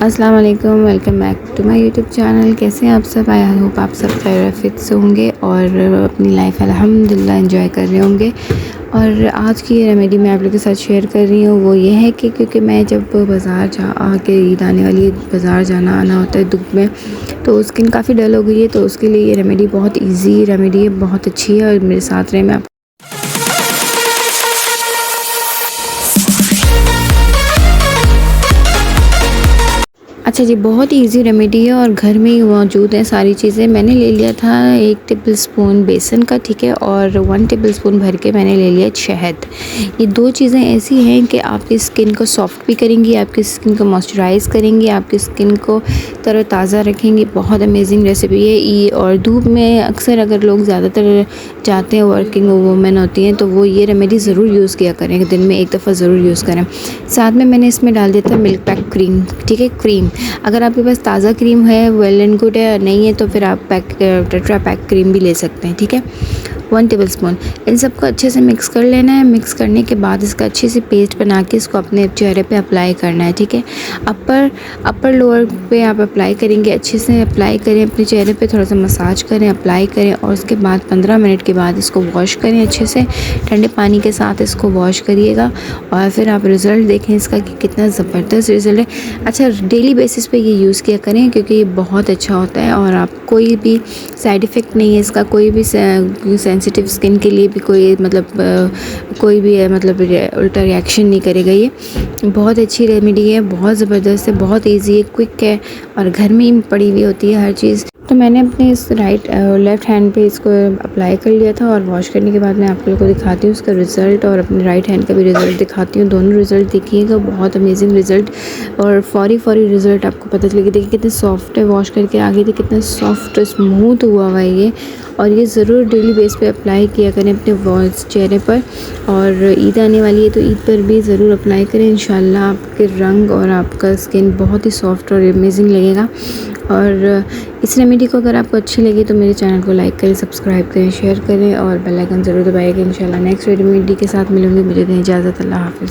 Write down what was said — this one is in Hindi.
अस्सलाम वालेकुम, welcome back to my YouTube channel. कैसे हैं आप सब? आई होप आप सब खैरियत से होंगे और अपनी लाइफ अल्हम्दुलिल्लाह एंजॉय कर रहे होंगे। और आज की रेमेडी मैं आप लोगों के साथ शेयर कर रही हूँ, वो ये है कि क्योंकि मैं जब बाज़ार जा आके ईद आने वाली है, बाज़ार जाना आना होता है धूप में, तो स्किन काफ़ी डल हो गई है। तो उसके लिए ये रेमेडी बहुत ईजी रेमेडी है, बहुत अच्छी है और मेरे साथ रहे। मैं अच्छा जी, बहुत इजी रेमेडी है और घर में ही मौजूद है सारी चीज़ें। मैंने ले लिया था 1 टेबलस्पून बेसन का, ठीक है, और 1 टेबलस्पून भर के मैंने ले लिया शहद। ये 2 चीज़ें ऐसी हैं कि आपकी स्किन को सॉफ्ट भी करेंगी, आपकी स्किन को मॉइस्चराइज़ करेंगी, आपकी स्किन को तरोताज़ा रखेंगी। बहुत अमेजिंग रेसिपी है ये। और धूप में अक्सर अगर लोग ज़्यादातर जाते हैं, वर्किंग वूमेन होती हैं, तो वो ये रेमेडी ज़रूर यूज़ किया करें, दिन में 1 दफ़ा ज़रूर यूज़ करें। साथ में मैंने इसमें डाल दिया था मिल्क पैक क्रीम, ठीक है, क्रीम। अगर आपके पास ताज़ा क्रीम है वेल एंड गुड है, नहीं है तो फिर आप टेट्रा पैक क्रीम भी ले सकते हैं, ठीक है। 1 टेबलस्पून इन सबको अच्छे से मिक्स कर लेना है। मिक्स करने के बाद इसका अच्छे से पेस्ट बना के इसको अपने चेहरे पे अप्लाई करना है, ठीक है। अपर लोअर पे आप अप्लाई करेंगे, अच्छे से अप्लाई करें अपने चेहरे पे, थोड़ा सा मसाज करें, अप्लाई करें और उसके बाद 15 मिनट के बाद इसको वॉश करें अच्छे से। ठंडे पानी के साथ इसको वॉश करिएगा और फिर आप रिज़ल्ट देखें इसका कि कितना ज़बरदस्त रिज़ल्ट है। अच्छा, डेली बेसिस पे ये यूज़ किया करें क्योंकि ये बहुत अच्छा होता है और आप कोई भी साइड इफ़ेक्ट नहीं है इसका, कोई भी सेंसिटिव स्किन के लिए भी कोई कोई भी उल्टा रिएक्शन नहीं करेगा। ये बहुत अच्छी रेमेडी है, बहुत ज़बरदस्त है, बहुत इजी है, क्विक है और घर में ही पड़ी हुई होती है हर चीज़। तो मैंने अपने इस लेफ़्ट हैंड पे इसको अप्लाई कर लिया था और वॉश करने के बाद मैं आप लोगों को दिखाती हूँ उसका रिज़ल्ट और अपने राइट हैंड का भी रिज़ल्ट दिखाती हूँ। दोनों रिज़ल्ट देखिएगा, बहुत अमेजिंग रिज़ल्ट और फौरी रिज़ल्ट आपको पता चलेगा। देखिए कितने सॉफ्ट है, वॉश करके आगे थी कितना सॉफ्ट स्मूथ हुआ है ये। और ये ज़रूर डेली बेस पे अप्लाई किया करें अपने चेहरे पर। और ईद आने वाली है तो ईद पर भी ज़रूर अप्लाई करें। इंशाल्लाह आपके रंग और आपका स्किन बहुत ही सॉफ्ट और अमेजिंग लगेगा। और इस रेमेडी को अगर आपको अच्छी लगी तो मेरे चैनल को लाइक करें, सब्सक्राइब करें, शेयर करें और बेल आइकन ज़रूर दबाइएगा। इंशाल्लाह नेक्स्ट रेमेडी के साथ मिलूँगी। मुझे दें इजाज़त। अल्लाह हाफ़िज़।